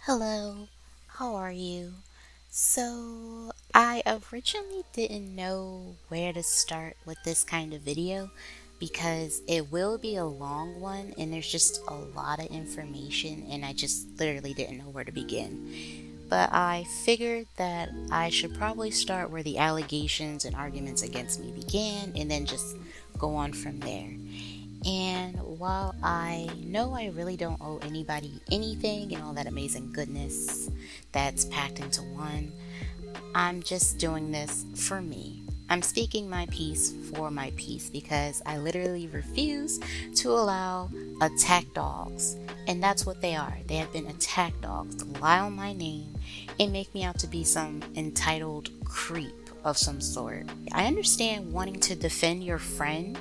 Hello, how are you? So, I originally didn't know where to start with this kind of video because it will be a long one and there's just a lot of information and I just literally didn't know where to begin. But I figured that I should probably start where the allegations and arguments against me began and then just go on from there. And while I know I really don't owe anybody anything and all that amazing goodness that's packed into one, I'm just doing this for me. I'm speaking my piece for my piece because I literally refuse to allow attack dogs. And that's what they are. They have been attack dogs to lie on my name and make me out to be some entitled creep of some sort. I understand wanting to defend your friend,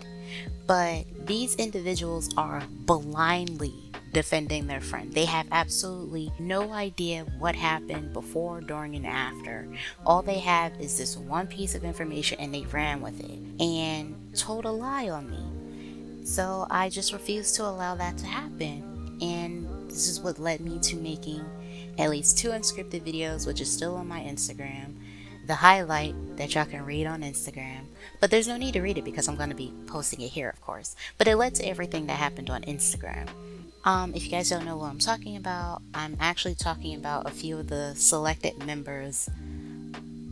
but these individuals are blindly defending their friend. They have absolutely no idea what happened before, during, and after. All they have is this one piece of information and they ran with it and told a lie on me. So I just refuse to allow that to happen. And this is what led me to making at least 2 unscripted videos, which is still on my Instagram. The highlight that y'all can read on Instagram, but there's no need to read it because I'm going to be posting it here, of course. But it led to everything that happened on Instagram. If you guys don't know what I'm talking about, I'm actually talking about a few of the selected members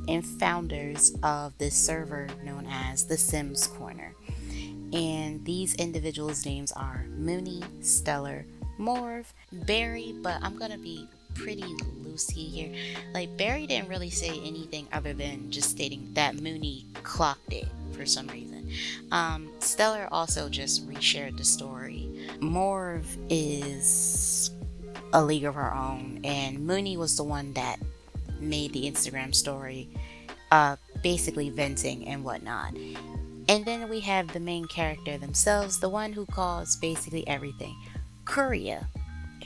and founders of this server known as thesimscorner. And these individuals' names are Moony, Stellar, Morv, Barry, but I'm going to be pretty loosey here. Like, Barry didn't really say anything other than just stating that Mooney clocked it for some reason. Stellar also just reshared the story. Morv is a league of her own, and Mooney was the one that made the Instagram story, basically venting and whatnot. And then we have the main character themselves, the one who caused basically everything, Korea.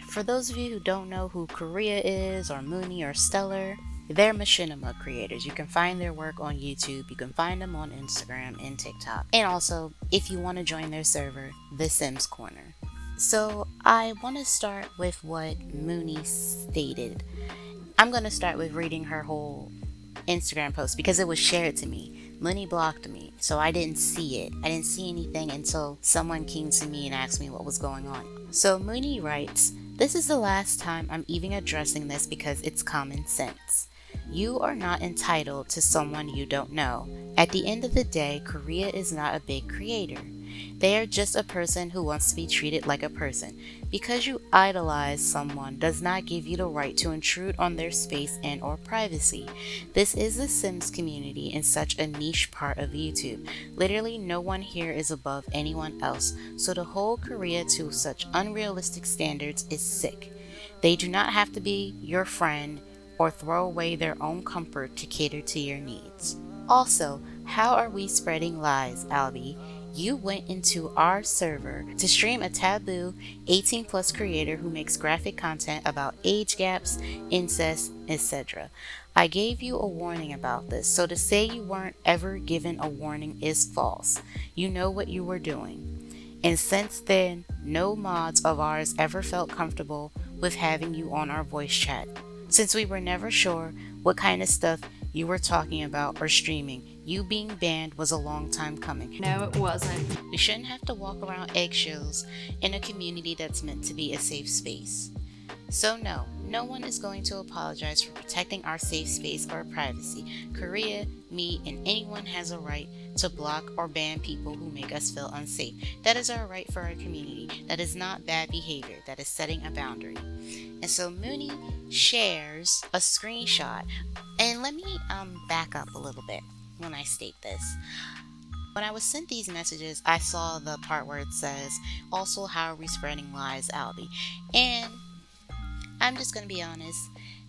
For those of you who don't know who Korea is, or Mooney, or Stellar, they're machinima creators. You can find their work on YouTube, you can find them on Instagram and TikTok. And also, if you want to join their server, The Sims Corner. So, I want to start with what Mooney stated. I'm going to start with reading her whole Instagram post because it was shared to me. Mooney blocked me, so I didn't see it. I didn't see anything until someone came to me and asked me what was going on. So Mooney writes, "This is the last time I'm even addressing this because it's common sense. You are not entitled to someone you don't know. At the end of the day, Korea is not a big creator. They are just a person who wants to be treated like a person. Because you idolize someone does not give you the right to intrude on their space and or privacy. This is the Sims community in such a niche part of YouTube. Literally no one here is above anyone else, so to hold Korea to such unrealistic standards is sick. They do not have to be your friend or throw away their own comfort to cater to your needs. Also, how are we spreading lies, Albie? You went into our server to stream a taboo 18 plus creator who makes graphic content about age gaps, incest, etc. I gave you a warning about this, so to say you weren't ever given a warning is false. You know what you were doing. And since then, no mods of ours ever felt comfortable with having you on our voice chat. Since we were never sure what kind of stuff you were talking about or streaming, you being banned was a long time coming. No, it wasn't. We shouldn't have to walk around eggshells in a community that's meant to be a safe space. So no one is going to apologize for protecting our safe space or privacy. Korea, me, and anyone has a right to block or ban people who make us feel unsafe. That is our right for our community. That is not bad behavior. That is setting a boundary." And so Mooney shares a screenshot. And let me back up a little bit when I state this. When I was sent these messages, I saw the part where it says, "Also, how are we spreading lies, Albie?" And I'm just going to be honest,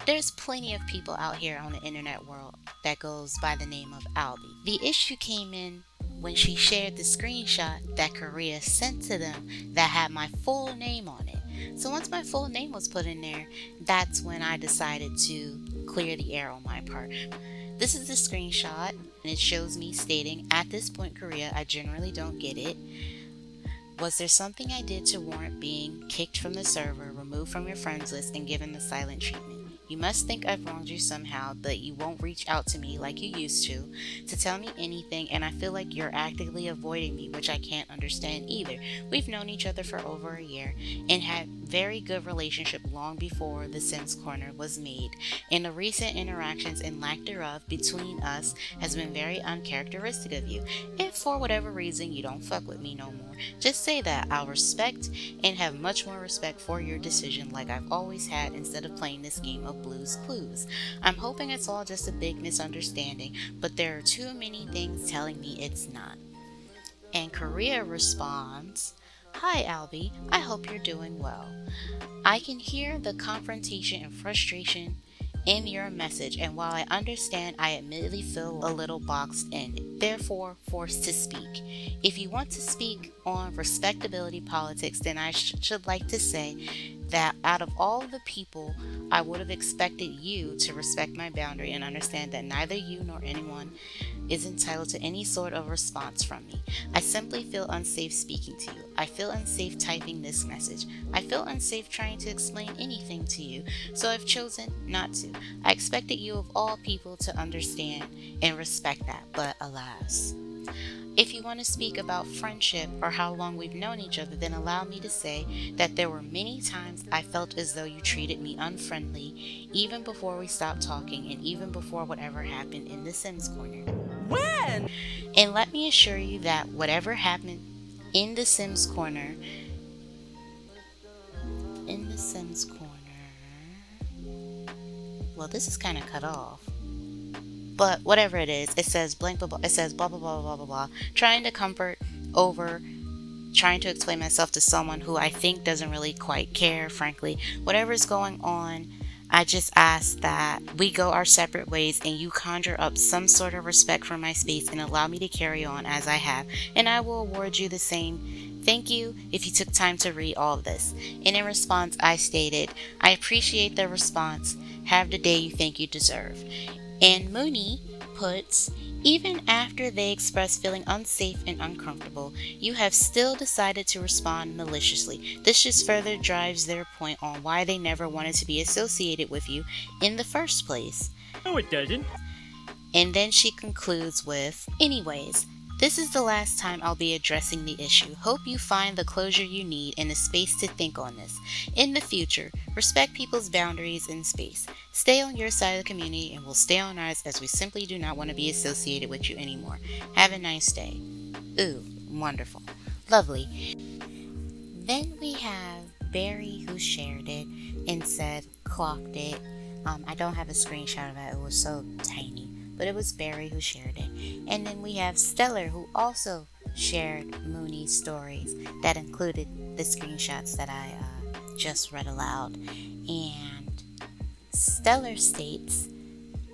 there's plenty of people out here on the internet world that goes by the name of Albie. The issue came in when she shared the screenshot that Korea sent to them that had my full name on it. So once my full name was put in there, that's when I decided to clear the air on my part. This is the screenshot, and it shows me stating, "At this point, Korea, I generally don't get it. Was there something I did to warrant being kicked from the server, removed from your friends list, and given the silent treatment? You must think I've wronged you somehow, but you won't reach out to me like you used to tell me anything, and I feel like you're actively avoiding me, which I can't understand either. We've known each other for over a year and had very good relationship long before the Sims Corner was made, and the recent interactions and lack thereof between us has been very uncharacteristic of you. If for whatever reason you don't fuck with me no more, just say that. I'll respect and have much more respect for your decision like I've always had instead of playing this game of Blue's Clues. I'm hoping it's all just a big misunderstanding, but there are too many things telling me it's not. And Korea responds, "Hi Albie, I hope you're doing well. I can hear the confrontation and frustration in your message, and while I understand, I admittedly feel a little boxed in, therefore forced to speak. If you want to speak on respectability politics, then I should like to say that out of all the people, I would have expected you to respect my boundary and understand that neither you nor anyone is entitled to any sort of response from me. I simply feel unsafe speaking to you. I feel unsafe typing this message. I feel unsafe trying to explain anything to you, so I've chosen not to. I expected you of all people to understand and respect that, but alas. If you want to speak about friendship or how long we've known each other, then allow me to say that there were many times I felt as though you treated me unfriendly, even before we stopped talking and even before whatever happened in the Sims Corner. When? And let me assure you that whatever happened in the Sims Corner, well, this is kind of cut off. But whatever it is, it says blank blah blah. It says blah blah blah blah blah blah. Trying to comfort over trying to explain myself to someone who I think doesn't really quite care, frankly. Whatever's going on, I just ask that we go our separate ways and you conjure up some sort of respect for my space and allow me to carry on as I have, and I will award you the same. Thank you if you took time to read all of this. And in response, I stated, I appreciate the response. Have the day you think you deserve. And Mooney puts, even after they express feeling unsafe and uncomfortable, you have still decided to respond maliciously. This just further drives their point on why they never wanted to be associated with you in the first place. No, it doesn't. And then she concludes with, anyways, this is the last time I'll be addressing the issue. Hope you find the closure you need and the space to think on this. In the future, respect people's boundaries and space. Stay on your side of the community and we'll stay on ours as we simply do not want to be associated with you anymore. Have a nice day." Ooh, wonderful. Lovely. Then we have Barry who shared it and said, clocked it. I don't have a screenshot of that. It was so tiny. But it was Barry who shared it. And then we have Stellar who also shared Mooney's stories that included the screenshots that I just read aloud. And Stellar states,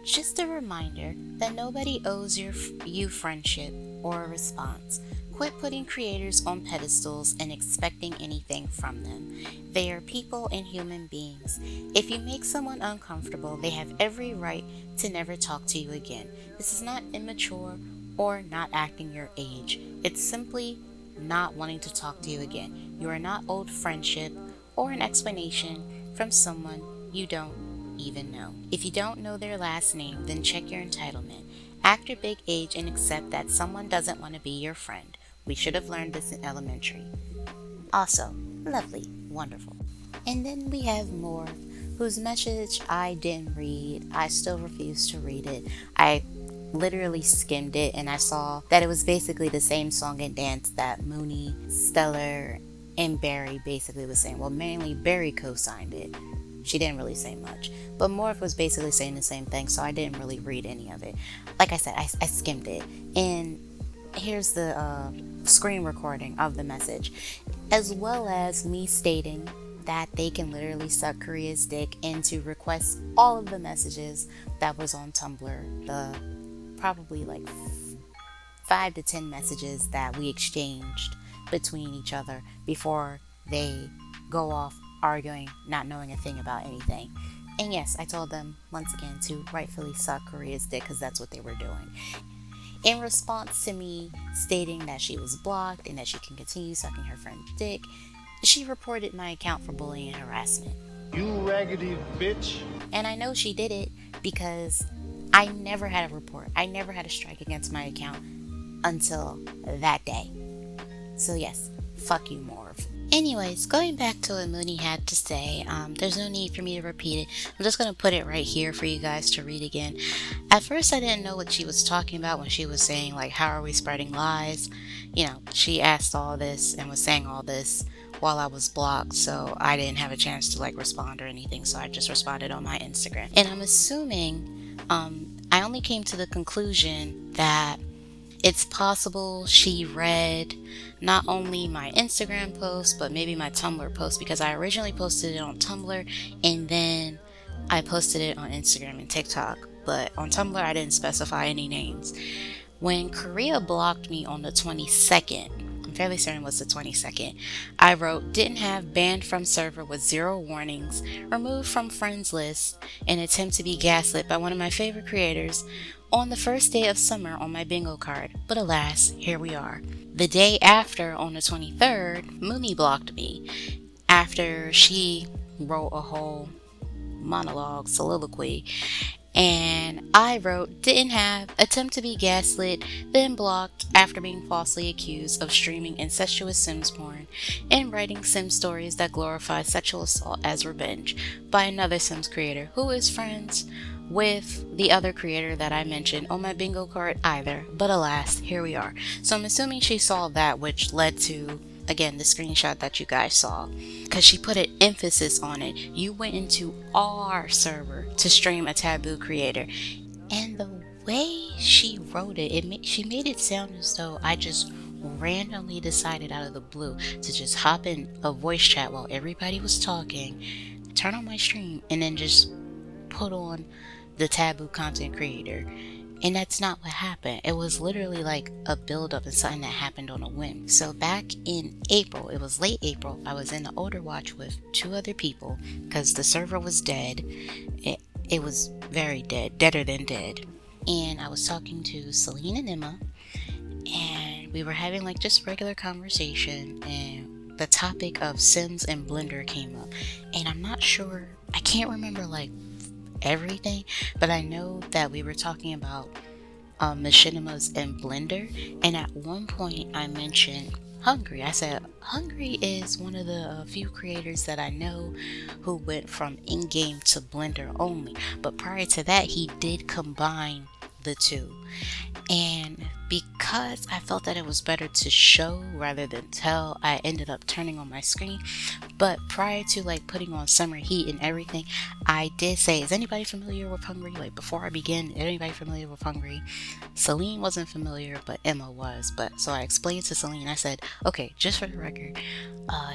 just a reminder that nobody owes you friendship or a response. Quit putting creators on pedestals and expecting anything from them. They are people and human beings. If you make someone uncomfortable, they have every right to never talk to you again. This is not immature or not acting your age. It's simply not wanting to talk to you again. You are not owed friendship or an explanation from someone you don't even know. If you don't know their last name, then check your entitlement. Act your big age and accept that someone doesn't want to be your friend. We should have learned this in elementary. Also, lovely, wonderful. And then we have Morv, whose message I didn't read. I still refuse to read it. I literally skimmed it and I saw that it was basically the same song and dance that Mooney, Stellar, and Barry basically was saying. Well, mainly Barry co-signed it. She didn't really say much. But Morph was basically saying the same thing, so I didn't really read any of it. Like I said, I skimmed it. And here's the screen recording of the message, as well as me stating that they can literally suck Korea's dick and to request all of the messages that was on Tumblr, the probably like 5 to 10 messages that we exchanged between each other before they go off arguing, not knowing a thing about anything. And yes, I told them once again to rightfully suck Korea's dick because that's what they were doing. In response to me stating that she was blocked and that she can continue sucking her friend's dick, she reported my account for bullying and harassment. You raggedy bitch. And I know she did it because I never had a report. I never had a strike against my account until that day. So yes, fuck you, Morv. Anyways, going back to what Mooney had to say, there's no need for me to repeat it. I'm just going to put it right here for you guys to read again. At first, I didn't know what she was talking about when she was saying, like, how are we spreading lies? You know, she asked all this and was saying all this while I was blocked, so I didn't have a chance to, like, respond or anything, so I just responded on my Instagram. And I'm assuming, I only came to the conclusion that it's possible she read not only my Instagram post, but maybe my Tumblr post, because I originally posted it on Tumblr and then I posted it on Instagram and TikTok. But on Tumblr, I didn't specify any names. When Korea blocked me on the 22nd, I'm fairly certain it was the 22nd, I wrote, didn't have banned from server with 0 warnings, removed from friends list, and attempt to be gaslit by one of my favorite creators on the first day of summer on my bingo card. But alas, here we are. The day after, on the 23rd, Mooney blocked me after she wrote a whole monologue, soliloquy, and I wrote, didn't have, attempt to be gaslit, then blocked after being falsely accused of streaming incestuous Sims porn and writing Sim stories that glorify sexual assault as revenge by another Sims creator who is friends with the other creator that I mentioned on my bingo card either. But alas, here we are. So I'm assuming she saw that, which led to, again, the screenshot that you guys saw, because she put an emphasis on it. You went into our server to stream a taboo creator, and the way she wrote it, she made it sound as though I just randomly decided out of the blue to just hop in a voice chat while everybody was talking, turn on my stream, and then just put on the taboo content creator. And that's not what happened. It was literally like a build-up and something that happened on a whim. So back in April, it was late April, I was in the older watch with 2 other people because the server was dead. It was very dead, deader than dead. And I was talking to Celine and Emma, and we were having like just regular conversation, and the topic of Sims and Blender came up. And I'm not sure, I can't remember like everything, but I know that we were talking about machinimas and Blender, and at one point I mentioned Hungry. I said Hungry is one of the few creators that I know who went from in-game to Blender only, but prior to that he did combine the two. And because I felt that it was better to show rather than tell, I ended up turning on my screen. But prior to like putting on Summer Heat and everything, I did say, is anybody familiar with Hungry? Like before I begin, anybody familiar with Hungry? Celine wasn't familiar, but Emma was. But so I explained to Celine, I said, okay, just for the record,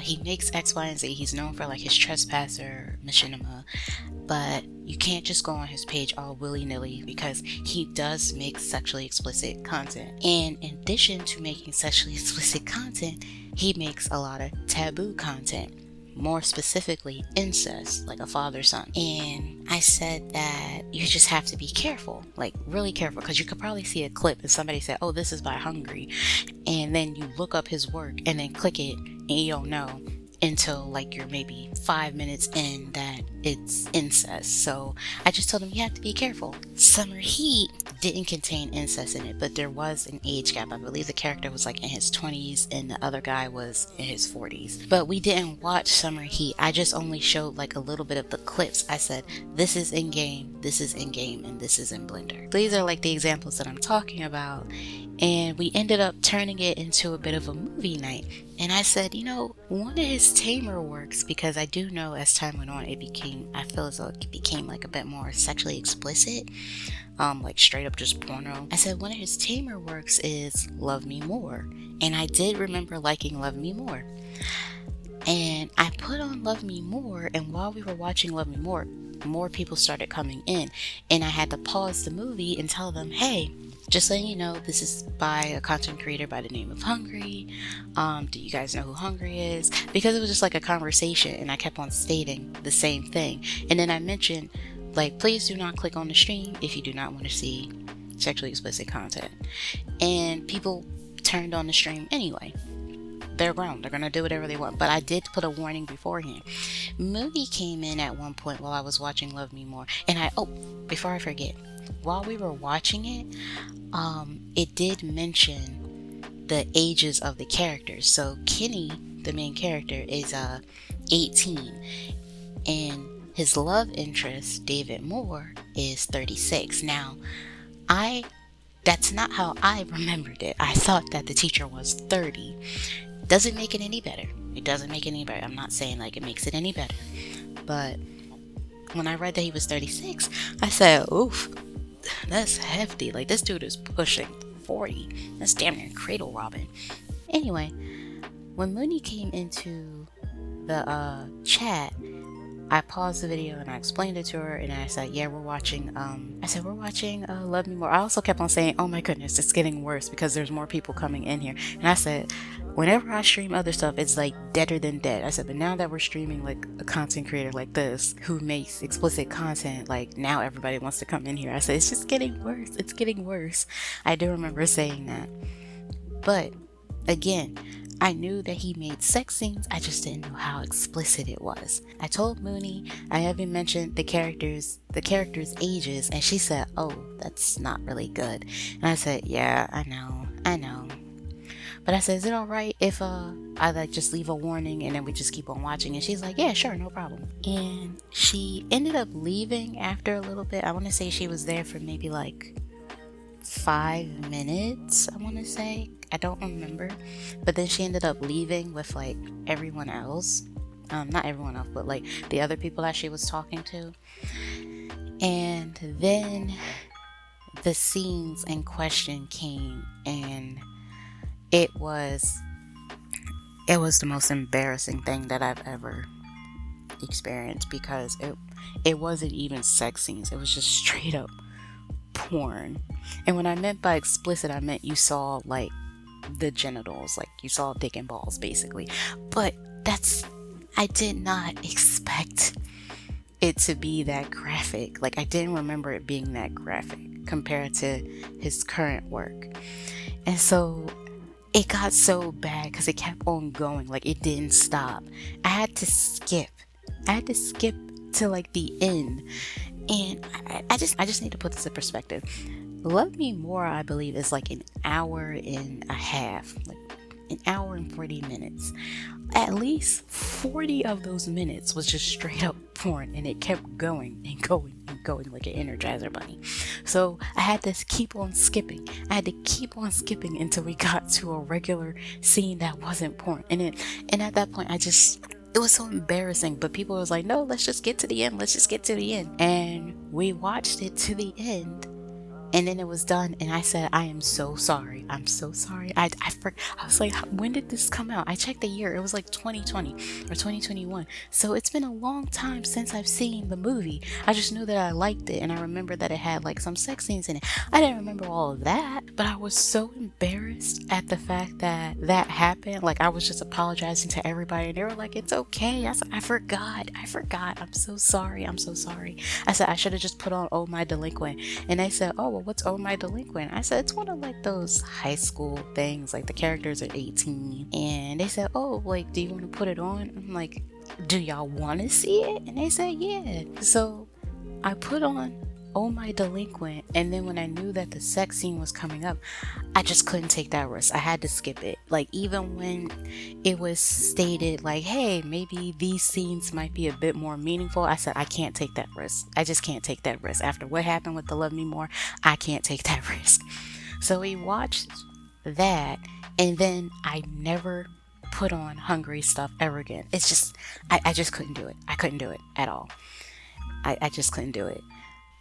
he makes X, Y, and Z. He's known for like his Trespasser machinima, but you can't just go on his page all willy-nilly because he does make sexually explicit content. And in addition to making sexually explicit content, he makes a lot of taboo content, more specifically incest, like a father-son. And I said that you just have to be careful, like really careful, because you could probably see a clip and somebody said, oh, this is by Hungry, and then you look up his work and then click it and you don't know until like you're maybe 5 minutes in that it's incest. So I just told him you have to be careful. Summer Heat didn't contain incest in it, but there was an age gap. I believe the character was like in his 20s and the other guy was in his 40s. But we didn't watch Summer Heat. I just only showed like a little bit of the clips. I said, this is in game, this is in game, and this is in Blender. These are like the examples that I'm talking about. And we ended up turning it into a bit of a movie night. And I said, you know, one of his tamer works, because I do know as time went on, I feel as though it became like a bit more sexually explicit, like straight up just porno. I said one of his tamer works is Love Me More. And I did remember liking Love Me More. And I put on Love Me More, and while we were watching Love Me More, more people started coming in. And I had to pause the movie and tell them, hey, just letting you know, this is by a content creator by the name of Hungry. Do you guys know who Hungry is? Because it was just like a conversation, and I kept on stating the same thing. And then I mentioned, like, please do not click on the stream if you do not want to see sexually explicit content. And people turned on the stream anyway. They're grown. They're going to do whatever they want. But I did put a warning beforehand. Mooney came in at one point while I was watching Love Me More. And before I forget, while we were watching it, it did mention the ages of the characters. So Kenny, the main character, is 18. And his love interest, David Moore, is 36. Now, that's not how I remembered it. I thought that the teacher was 30. Doesn't make it any better. It doesn't make it any better. I'm not saying like it makes it any better. But when I read that he was 36, I said, oof, that's hefty. Like, this dude is pushing 40. That's damn near cradle robbing. Anyway, when Mooney came into the chat, I paused the video and I explained it to her, and I said, yeah, we're watching Love Me More. I also kept on saying, oh my goodness, it's getting worse because there's more people coming in here. And I said, whenever I stream other stuff, it's like deader than dead. I said, but now that we're streaming like a content creator like this who makes explicit content, like now everybody wants to come in here. I said, it's just getting worse. It's getting worse. I do remember saying that. But again, I knew that he made sex scenes, I just didn't know how explicit it was. I told Mooney I haven't mentioned the characters' ages, and she said, oh, that's not really good. And I said, yeah, I know. But I said, is it alright if I like just leave a warning and then we just keep on watching? And she's like, yeah, sure, no problem. And she ended up leaving after a little bit. I want to say she was there for maybe like 5 minutes, I want to say. I don't remember. But then she ended up leaving with like everyone else. Not everyone else, but like the other people that she was talking to. And then the scenes in question came, and it was the most embarrassing thing that I've ever experienced, because it wasn't even sex scenes. It was just straight up porn. And when I meant by explicit, I meant you saw like the genitals, like you saw dick and balls basically. But I did not expect it to be that graphic. Like, I didn't remember it being that graphic compared to his current work. And so it got so bad because it kept on going, like it didn't stop. I had to skip to like the end. And I just need to put this in perspective. Love Me More, I believe, is like an hour and a half, like an hour and 40 minutes. At least 40 of those minutes was just straight up porn, and it kept going and going and going like an Energizer bunny. So I had to keep on skipping. Until we got to a regular scene that wasn't porn. And at that point, it was so embarrassing, but people was like, no, let's just get to the end. And we watched it to the end, and then it was done, and I said, I am so sorry. I was like, when did this come out? I checked the year. It was like 2020 or 2021. So it's been a long time since I've seen the movie. I just knew that I liked it, and I remember that it had like some sex scenes in it. I didn't remember all of that, but I was so embarrassed at the fact that happened. Like, I was just apologizing to everybody, and they were like, it's okay. I said, I forgot. I'm so sorry. I said, I should have just put on Oh My Delinquent. And they said, oh, well, what's Oh My Delinquent? I said, it's one of like those high school things, like the characters are 18. And they said, oh, like, do you want to put it on? I'm like, do y'all want to see it? And they said, yeah. So I put on Oh My Delinquent, and then when I knew that the sex scene was coming up, I just couldn't take that risk. I had to skip it. Like, even when it was stated like, hey, maybe these scenes might be a bit more meaningful, I said, I can't take that risk. I just can't take that risk. After what happened with the Love Me More, I can't take that risk. So we watched that, and then I never put on hungry stuff ever again. It's just, I just couldn't do it. I couldn't do it at all. I just couldn't do it.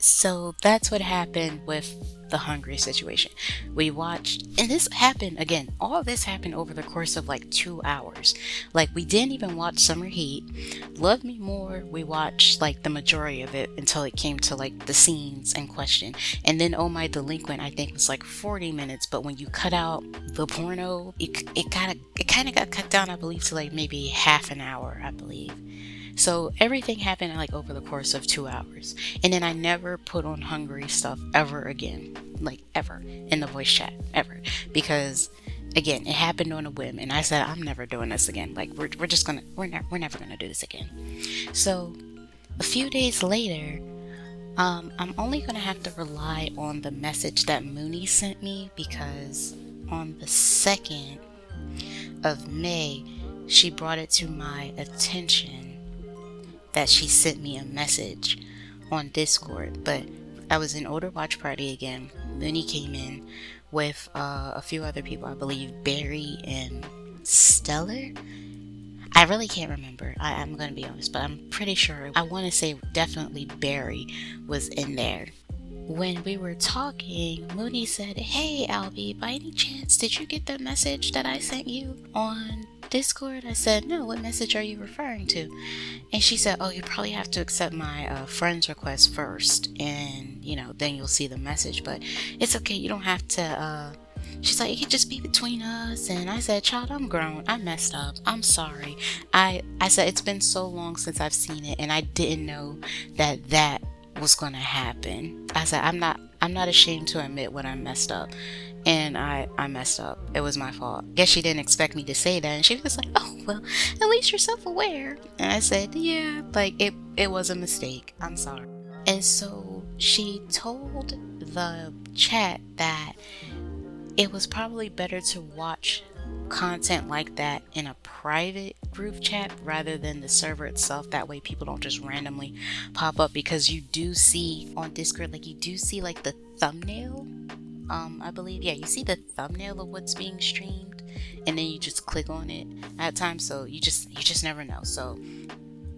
So that's what happened with the hungry situation. We watched, and this happened again, all of this happened over the course of like 2 hours. Like, we didn't even watch Summer Heat. Love Me More, we watched like the majority of it until it came to like the scenes in question. And then Oh My Delinquent, I think, was like 40 minutes, but when you cut out the porno, it kind of got cut down, I believe, to like maybe half an hour, I believe. So everything happened like over the course of 2 hours. And then I never put on hungry stuff ever again. Like ever in the voice chat. Ever. Because again, it happened on a whim and I said I'm never doing this again. Like we're just gonna we're never gonna do this again. So a few days later, I'm only gonna have to rely on the message that Mooney sent me because on the 2nd of May, she brought it to my attention that she sent me a message on Discord. But I was in Older Watch Party again. Mooney came in with a few other people, I believe Barry and Stellar. I really can't remember. I'm going to be honest, but I'm pretty sure. I want to say definitely Barry was in there. When we were talking, Mooney said, "Hey, Albie, by any chance, did you get the message that I sent you on Discord?" I said, "No, what message are you referring to?" And she said, "Oh, you probably have to accept my friend's request first, and, then you'll see the message, but it's okay, you don't have to, she's like, "It could just be between us." And I said, "Child, I'm grown. I messed up. I'm sorry." I said, "It's been so long since I've seen it, and I didn't know that was gonna happen." I said, I'm not ashamed to admit when I messed up. And I messed up. It was my fault. Guess she didn't expect me to say that. And she was like, "Oh, well, at least you're self-aware." And I said, "Yeah, like it was a mistake. I'm sorry." And so she told the chat that it was probably better to watch content like that in a private group chat rather than the server itself. That way people don't just randomly pop up, because you do see on Discord, like you do see like the thumbnail. I believe, yeah, you see the thumbnail of what's being streamed, and then you just click on it at times. So you just never know. So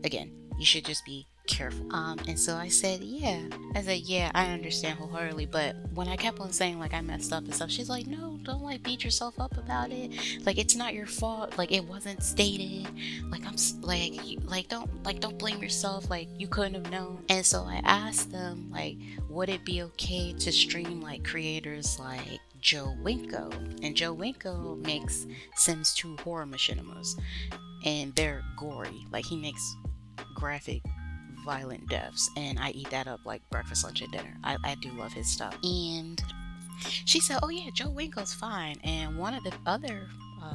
again, you should just be careful. And so I said, yeah, I understand wholeheartedly. But when I kept on saying like I messed up and stuff, she's like, "No, don't like beat yourself up about it. Like it's not your fault. Like it wasn't stated. Like don't blame yourself. Like you couldn't have known." And so I asked them, like, would it be okay to stream like creators like Joe Winko? And Joe Winko makes Sims 2 horror machinimas, and they're gory. Like he makes graphic violent deaths, and I eat that up like breakfast, lunch, and dinner. I do love his stuff. And she said, "Oh yeah, Joe Winko's fine." And one of the other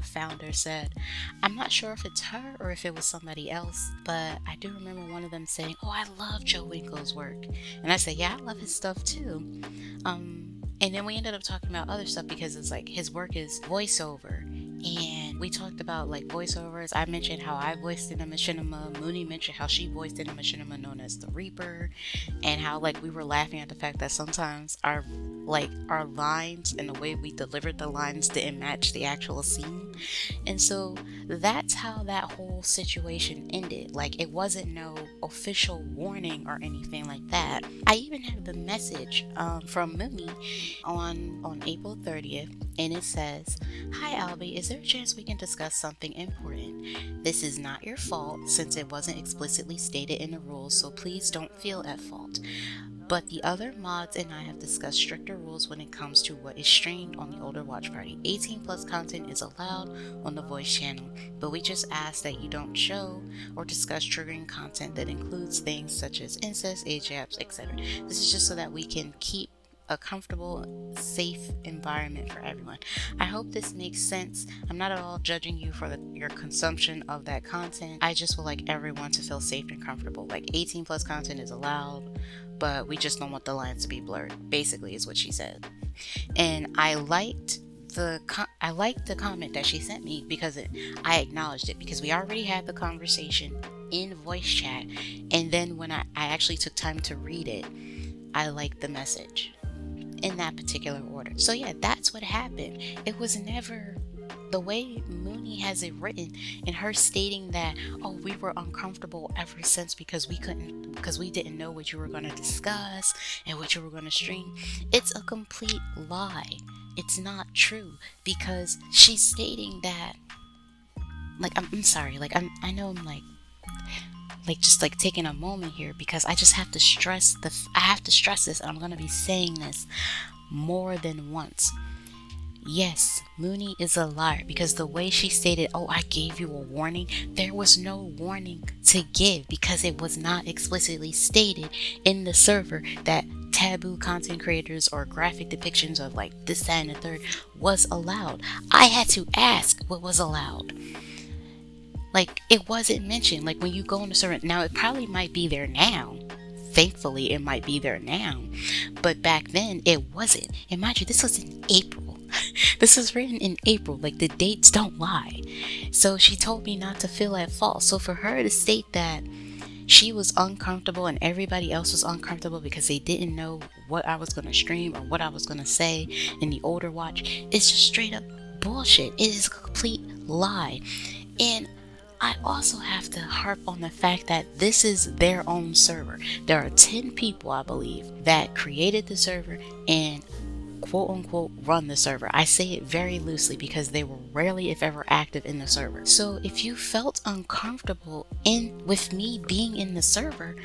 founders said, "I'm not sure if it's her or if it was somebody else, but I do remember one of them saying, 'Oh, I love Joe Winko's work.'" And I said, "Yeah, I love his stuff too." And then we ended up talking about other stuff because it's like his work is voiceover. And we talked about like voiceovers. I mentioned how I voiced in a machinima. Mooney mentioned how she voiced in a machinima known as the Reaper, and how like we were laughing at the fact that sometimes our lines and the way we delivered the lines didn't match the actual scene. And so that's how that whole situation ended. Like it wasn't no official warning or anything like that. I even have the message from Mooney on April 30th, and it says, "Hi Albie, is there a chance we can discuss something important? This is not your fault since it wasn't explicitly stated in the rules, so please don't feel at fault. But the other mods and I have discussed stricter rules when it comes to what is streamed on the Older Watch Party. 18 plus content is allowed on the voice channel, but we just ask that you don't show or discuss triggering content that includes things such as incest, age gaps, etc. This is just so that we can keep a comfortable, safe environment for everyone. I hope this makes sense. I'm not at all judging you for your consumption of that content. I just would like everyone to feel safe and comfortable. Like 18 plus content is allowed, but we just don't want the lines to be blurred," basically is what she said. And I liked the comment that she sent me because I acknowledged it, because we already had the conversation in voice chat, and then when I actually took time to read it, I liked the message in that particular order. So yeah, that's what happened. It was never the way Mooney has it written, and her stating that, "Oh, we were uncomfortable ever since because we didn't know what you were going to discuss and what you were going to stream." It's a complete lie. It's not true, because she's stating that, like, I'm sorry, like I know I'm like just like taking a moment here, because I just have to stress this, and I'm going to be saying this more than once. Yes, Mooney is a liar because the way she stated, oh, I gave you a warning, there was no warning to give because it was not explicitly stated in the server that taboo content creators or graphic depictions of like this, that, and the third was allowed. I had to ask what was allowed. Like, it wasn't mentioned. Like, when you go on the server, now it probably might be there now. Thankfully, it might be there now. But back then, it wasn't. And mind you, this was in April. This was written in April. Like, the dates don't lie. So she told me not to feel at fault. So for her to state that she was uncomfortable and everybody else was uncomfortable because they didn't know what I was going to stream or what I was going to say in the older watch, it's just straight up bullshit. It is a complete lie. And I also have to harp on the fact that this is their own server. There are 10 people, I believe, that created the server and quote unquote run the server. I say it very loosely because they were rarely, if ever, active in the server. So if you felt uncomfortable with me being in the server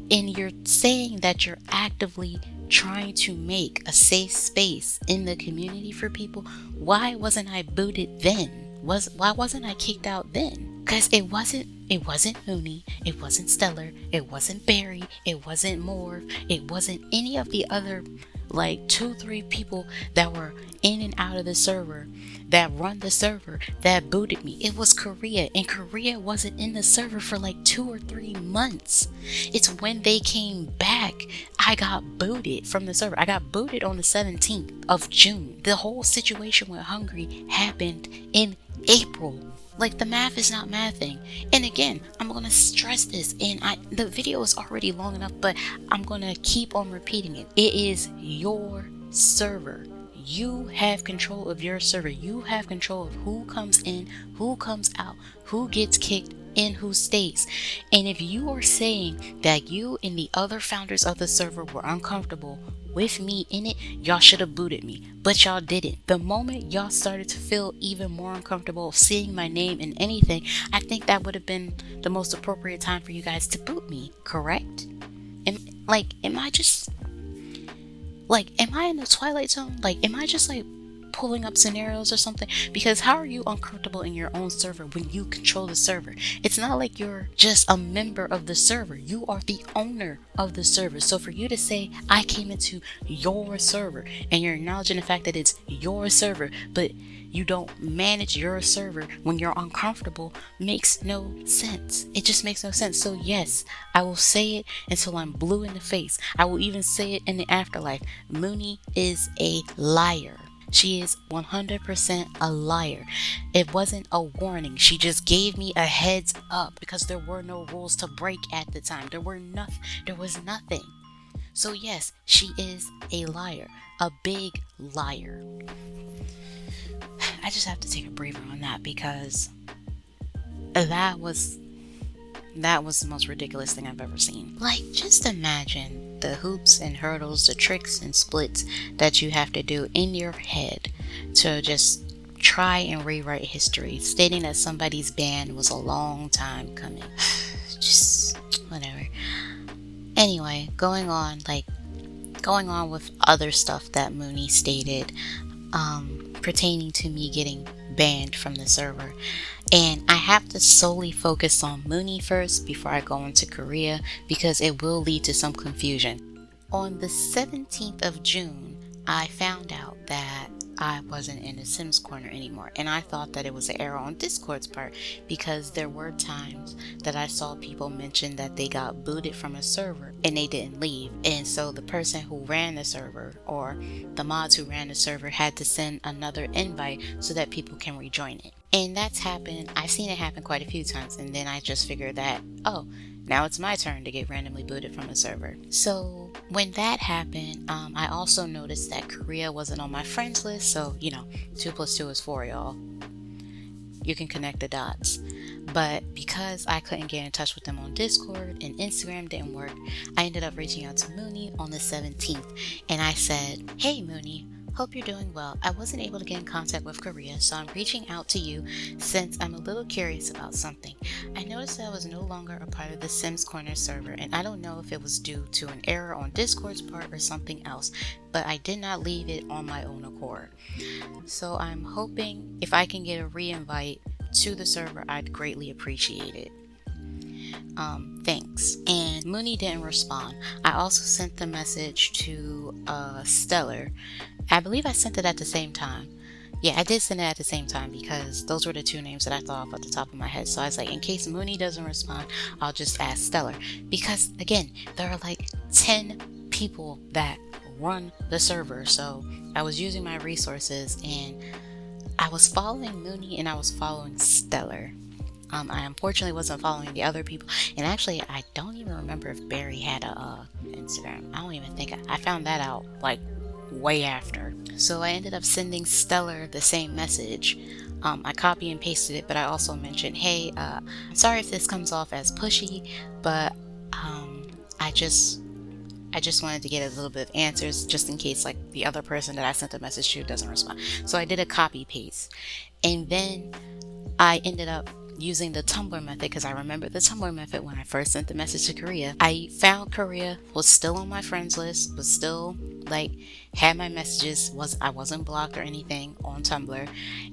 and you're saying that you're actively trying to make a safe space in the community for people, why wasn't I booted then? Why wasn't I kicked out then? Because it wasn't Mooney, it wasn't Stellar, it wasn't Barry, it wasn't Morv, it wasn't any of the other like 2-3 people that were in and out of the server that run the server that booted me. It was Korea, and Korea wasn't in the server for like 2 or 3 months. It's when they came back I got booted from the server. I got booted on the 17th of June. The whole situation with Hungry happened in April. Like, the math is not mathing. And again, I'm gonna stress this, and the video is already long enough, but I'm gonna keep on repeating it. It is your server. You have control of your server. You have control of who comes in, who comes out, who gets kicked, and who stays. And if you are saying that you and the other founders of the server were uncomfortable with me in it, y'all should have booted me, but y'all didn't. The moment y'all started to feel even more uncomfortable seeing my name in anything, I think that would have been the most appropriate time for you guys to boot me, correct? Am I just am I in the Twilight Zone? Like, am I just like pulling up scenarios or something? Because how are you uncomfortable in your own server when you control the server? It's not like you're just a member of the server. You are the owner of the server. So for you to say I came into your server and you're acknowledging the fact that it's your server, but you don't manage your server when you're uncomfortable, makes no sense. It just makes no sense. So yes, I will say it until I'm blue in the face. I will even say it in the afterlife. Mooney is a liar. She is 100% a liar. It wasn't a warning. She just gave me a heads up because there were no rules to break at the time. There was nothing. So yes, she is a liar. A big liar. I just have to take a breather on that because that was the most ridiculous thing I've ever seen. Like, just imagine the hoops and hurdles, the tricks and splits that you have to do in your head to just try and rewrite history, stating that somebody's ban was a long time coming. Just whatever. Anyway, going on with other stuff that Mooney stated pertaining to me getting banned from the server. And I have to solely focus on Mooney first before I go into Korea because it will lead to some confusion. On the 17th of June, I found out that I wasn't in the Sims Corner anymore, and I thought that it was an error on Discord's part because there were times that I saw people mention that they got booted from a server and they didn't leave, and so the person who ran the server or the mods who ran the server had to send another invite so that people can rejoin it. And that's happened. I've seen it happen quite a few times, and then I just figured that, oh, now it's my turn to get randomly booted from a server. So when that happened, I also noticed that Korea wasn't on my friends list. So, 2 + 2 is 4, y'all. You can connect the dots. But because I couldn't get in touch with them on Discord and Instagram didn't work, I ended up reaching out to Mooney on the 17th. And I said, hey Mooney, Hope you're doing well. I wasn't able to get in contact with Korea, so I'm reaching out to you since I'm a little curious about something. I noticed that I was no longer a part of the Sims Corner server, and I don't know if it was due to an error on Discord's part or something else, but I did not leave it on my own accord. So I'm hoping if I can get a re-invite to the server, I'd greatly appreciate it. Thanks. And Mooney didn't respond. I also sent the message to Stellar. I believe I sent it at the same time. Yeah, I did send it at the same time because those were the two names that I thought of at the top of my head. So I was like, in case Mooney doesn't respond, I'll just ask Stellar. Because again, there are like 10 people that run the server. So I was using my resources and I was following Mooney and I was following Stellar. I unfortunately wasn't following the other people, and actually, I don't even remember if Barry had a Instagram. I don't even think I found that out like way after. So I ended up sending Stellar the same message. I copy and pasted it, but I also mentioned, hey, sorry if this comes off as pushy, but I just wanted to get a little bit of answers just in case like the other person that I sent the message to doesn't respond. So I did a copy paste, and then I ended up using the Tumblr method because I remembered the Tumblr method when I first sent the message to Korea. I found Korea, was still on my friends list, was still like had my messages, I wasn't blocked or anything on Tumblr,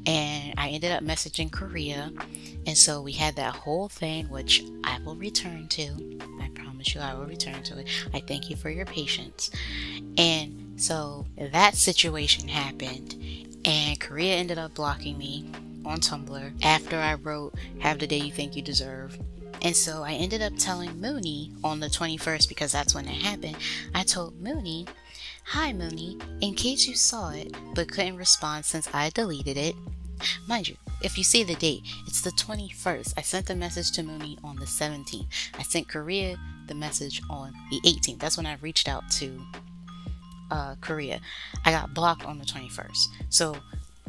and I ended up messaging Korea, and so we had that whole thing, which I will return to. I promise you I will return to it. I thank you for your patience. And so that situation happened, and Korea ended up blocking me on Tumblr after I wrote "Have the Day You Think You Deserve." And so I ended up telling Mooney on the 21st, because that's when it happened. I told Mooney, "Hi Mooney, in case you saw it but couldn't respond since I deleted it." Mind you, if you see the date, it's the 21st. I sent the message to Mooney on the 17th. I sent Korea the message on the 18th. That's when I reached out to Korea. I got blocked on the 21st. So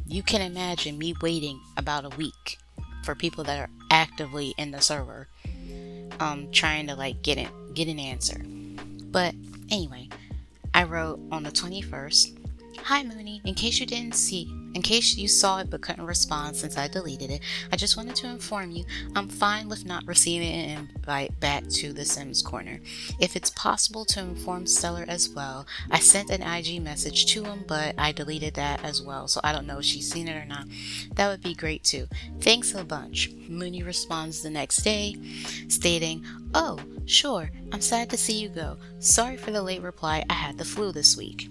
you can imagine me waiting about a week for people that are actively in the server, trying to like get an answer. But anyway, I wrote on the 21st, "Hi Mooney, in case you saw it but couldn't respond since I deleted it, I just wanted to inform you I'm fine with not receiving an invite back to the Sims Corner. If it's possible to inform Stellar as well. I sent an IG message to him, but I deleted that as well, so I don't know if she's seen it or not. That would be great too. Thanks a bunch." Mooney responds the next day, stating, "Oh, sure, I'm sad to see you go. Sorry for the late reply, I had the flu this week."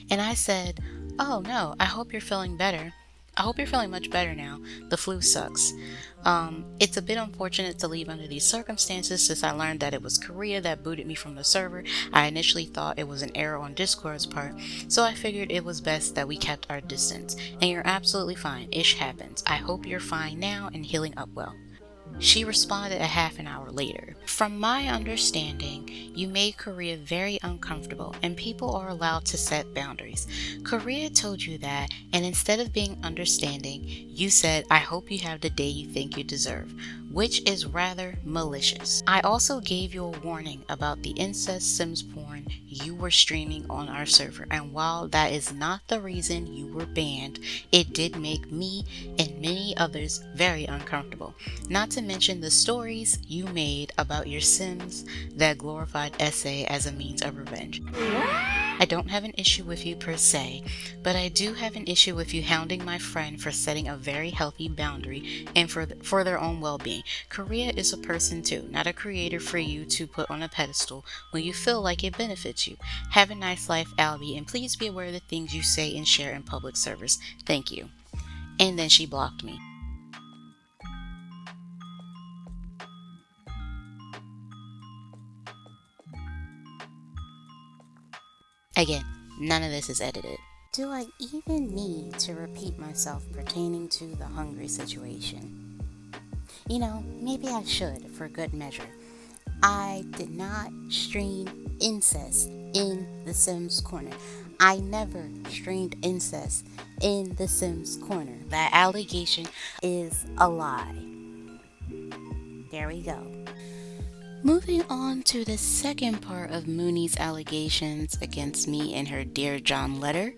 And I said, "Oh no, I hope you're feeling better. I hope you're feeling much better now. The flu sucks. It's a bit unfortunate to leave under these circumstances since I learned that it was Korea that booted me from the server. I initially thought it was an error on Discord's part, so I figured it was best that we kept our distance. And you're absolutely fine. Ish happens. I hope you're fine now and healing up well." She responded a half an hour later. "From my understanding, you made Korea very uncomfortable and people are allowed to set boundaries. Korea told you that, and instead of being understanding, you said, 'I hope you have the day you think you deserve,' which is rather malicious. I also gave you a warning about the incest Sims porn you were streaming on our server, and while that is not the reason you were banned, it did make me and many others very uncomfortable. Not to mention the stories you made about your Sims that glorified SA as a means of revenge. I don't have an issue with you per se, but I do have an issue with you hounding my friend for setting a very healthy boundary and for their own well-being. Korea is a person too, not a creator for you to put on a pedestal when you feel like it benefits you. Have a nice life, Albie, and please be aware of the things you say and share in public service. Thank you." And then she blocked me. Again, none of this is edited. Do I even need to repeat myself pertaining to the hungry situation? You know, maybe I should for good measure. I did not stream incest in the Sims Corner. I never streamed incest in the Sims Corner. That allegation is a lie. There we go. Moving on to the second part of Mooney's allegations against me in her Dear John letter.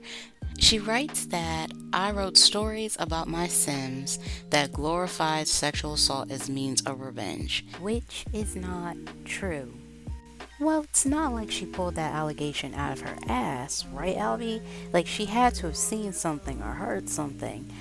She writes that I wrote stories about my Sims that glorified sexual assault as means of revenge, which is not true. Well, it's not like she pulled that allegation out of her ass, right, Albie? Like, she had to have seen something or heard something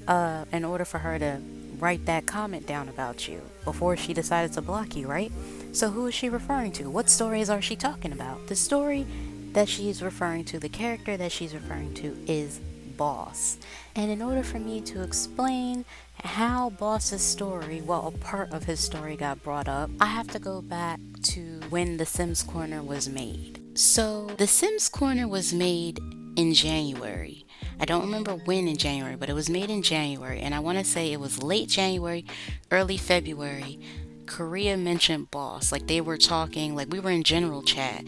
in order for her to write that comment down about you before she decided to block you, right? So, who is she referring to? What stories are she talking about? The story that she's referring to, the character that she's referring to, is Boss. And in order for me to explain how Boss's story, well, a part of his story got brought up, I have to go back to when the Sims Corner was made. So, the Sims Corner was made in January. I don't remember when in January, but it was made in January, and I want to say it was late January, early February. Korea mentioned Boss. Like, they were talking, like, we were in general chat,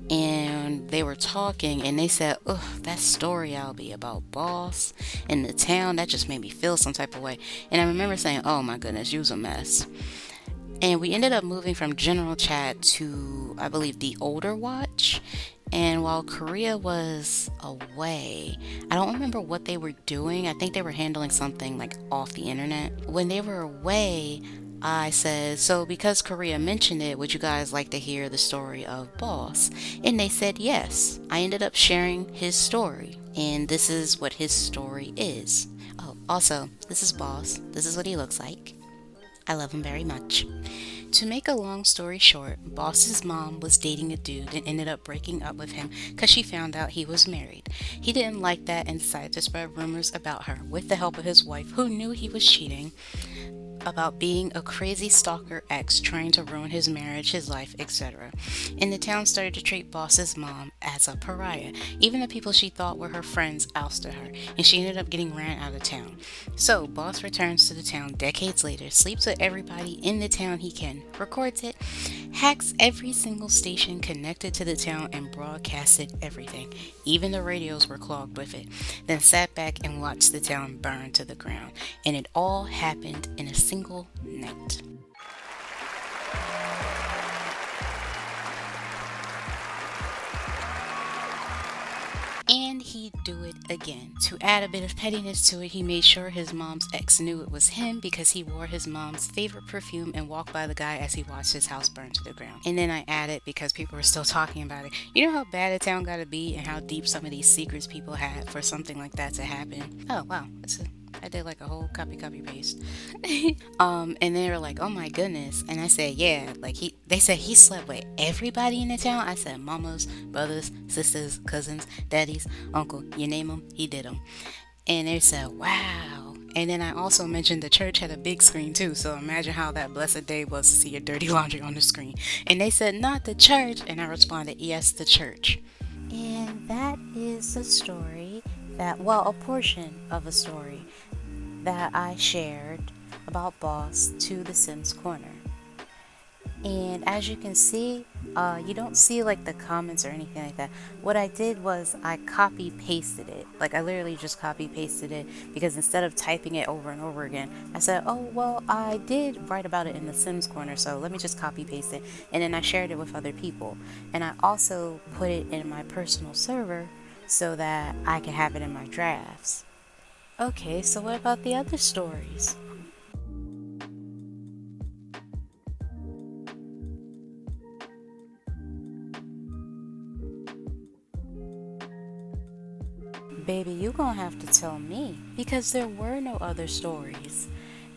and they were talking, and they said, ugh, that story I'll be about Boss in the town, that just made me feel some type of way. And I remember saying, oh my goodness, you's a mess. And we ended up moving from general chat to, I believe, the older watch. And while Korea was away, I don't remember what they were doing. I think they were handling something like off the internet. When they were away, I said, so because Korea mentioned it, would you guys like to hear the story of Boss? And they said yes. I ended up sharing his story. And this is what his story is. Oh, also, this is Boss. This is what he looks like. I love him very much. To make a long story short, Boss's mom was dating a dude and ended up breaking up with him because she found out he was married. He didn't like that and decided to spread rumors about her with the help of his wife, who knew he was cheating, about being a crazy stalker ex trying to ruin his marriage, his life, etc. And the town started to treat Boss's mom as a pariah. Even the people she thought were her friends ousted her, and she ended up getting ran out of town. So Boss returns to the town decades later, sleeps with everybody in the town he can, records it, hacks every single station connected to the town, and broadcasted everything. Even the radios were clogged with it. Then sat back and watched the town burn to the ground. And it all happened in a single night. And he'd do it again. To add a bit of pettiness to it, he made sure his mom's ex knew it was him because he wore his mom's favorite perfume and walked by the guy as he watched his house burn to the ground. And then I added, because people were still talking about it, you know how bad a town gotta be and how deep some of these secrets people had for something like that to happen? Oh wow, I did like a whole copy paste. And they were like, oh my goodness. And I said, yeah, like they said he slept with everybody in the town. I said, mamas, brothers, sisters, cousins, daddies, uncle, you name them, he did them. And they said, wow. And then I also mentioned the church had a big screen too. So imagine how that blessed day was to see your dirty laundry on the screen. And they said, not the church. And I responded, yes, the church. And that is a story that, well, a portion of a story that I shared about Boss to the Sims Corner. And as you can see, you don't see like the comments or anything like that. What I did was I copy pasted it. Like I literally just copy pasted it because instead of typing it over and over again, I said, oh, well, I did write about it in the Sims Corner, so let me just copy paste it. And then I shared it with other people. And I also put it in my personal server so that I can have it in my drafts. Okay, so what about the other stories? Baby, you gonna have to tell me because there were no other stories.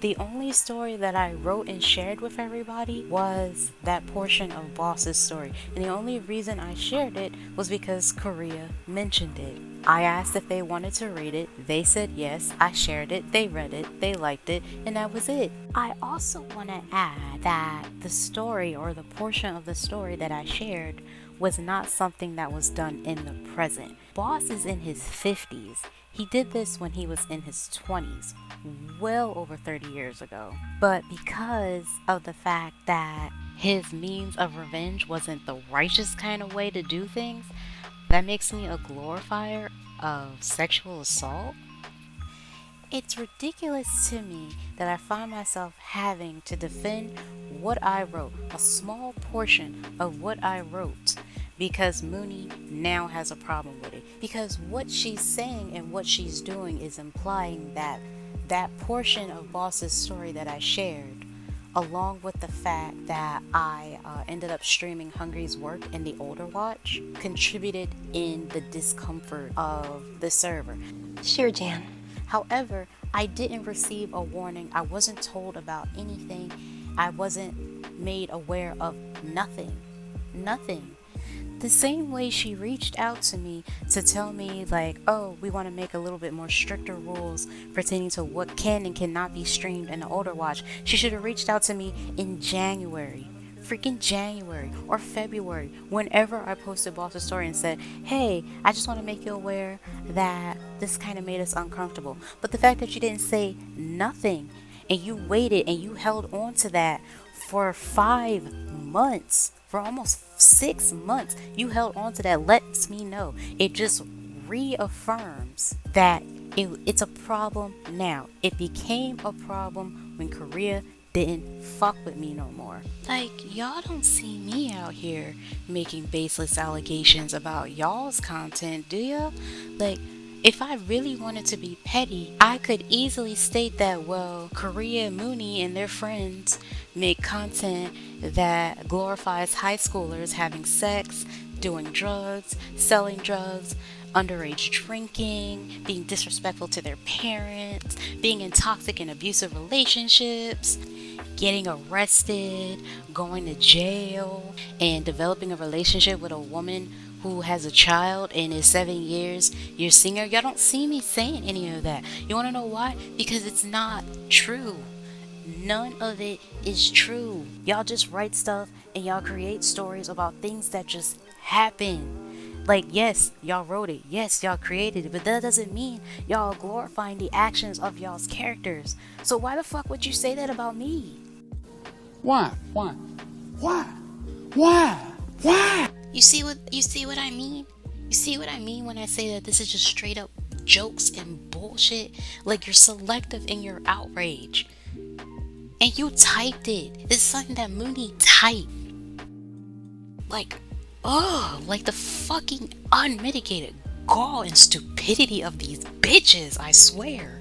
The only story that I wrote and shared with everybody was that portion of Boss's story. And the only reason I shared it was because Korea mentioned it. I asked if they wanted to read it. They said yes. I shared it. They read it. They liked it. And that was it. I also want to add that the story or the portion of the story that I shared was not something that was done in the present. Boss is in his 50s. He did this when he was in his 20s, well over 30 years ago. But because of the fact that his means of revenge wasn't the righteous kind of way to do things, that makes me a glorifier of sexual assault. It's ridiculous to me that I find myself having to defend what I wrote, a small portion of what I wrote, because Mooney now has a problem with it. Because what she's saying and what she's doing is implying that that portion of Boss's story that I shared, along with the fact that I ended up streaming Hungry's work in the older watch, contributed in the discomfort of the server. Sure, Jan. However, I didn't receive a warning. I wasn't told about anything. I wasn't made aware of nothing. Nothing. The same way she reached out to me to tell me, like, oh, we want to make a little bit more stricter rules pertaining to what can and cannot be streamed in the older watch. She should have reached out to me in January. Freaking January or February, whenever I posted Boss's story and said, hey, I just want to make you aware that this kind of made us uncomfortable. But the fact that you didn't say nothing and you waited and you held on to that for 5 months, for almost 6 months, you held on to that, lets me know. It just reaffirms that it's a problem now. It became a problem when Korea didn't fuck with me no more. Like, y'all don't see me out here making baseless allegations about y'all's content, do ya? Like, if I really wanted to be petty, I could easily state that, well, Korea, Mooney, and their friends make content that glorifies high schoolers having sex, doing drugs, selling drugs, underage drinking, being disrespectful to their parents, being in toxic and abusive relationships, getting arrested, going to jail, and developing a relationship with a woman who has a child and is 7 years your senior. Y'all don't see me saying any of that. You want to know why? Because it's not true. None of it is true. Y'all just write stuff and y'all create stories about things that just happen. Like, yes, y'all wrote it. Yes, y'all created it. But that doesn't mean y'all glorifying the actions of y'all's characters. So why the fuck would you say that about me? Why? Why? Why? Why? Why? You see what I mean? You see what I mean when I say that this is just straight up jokes and bullshit? Like, you're selective in your outrage. And you typed it. This is something that Mooney typed. Like, like the fucking unmitigated gall and stupidity of these bitches, I swear.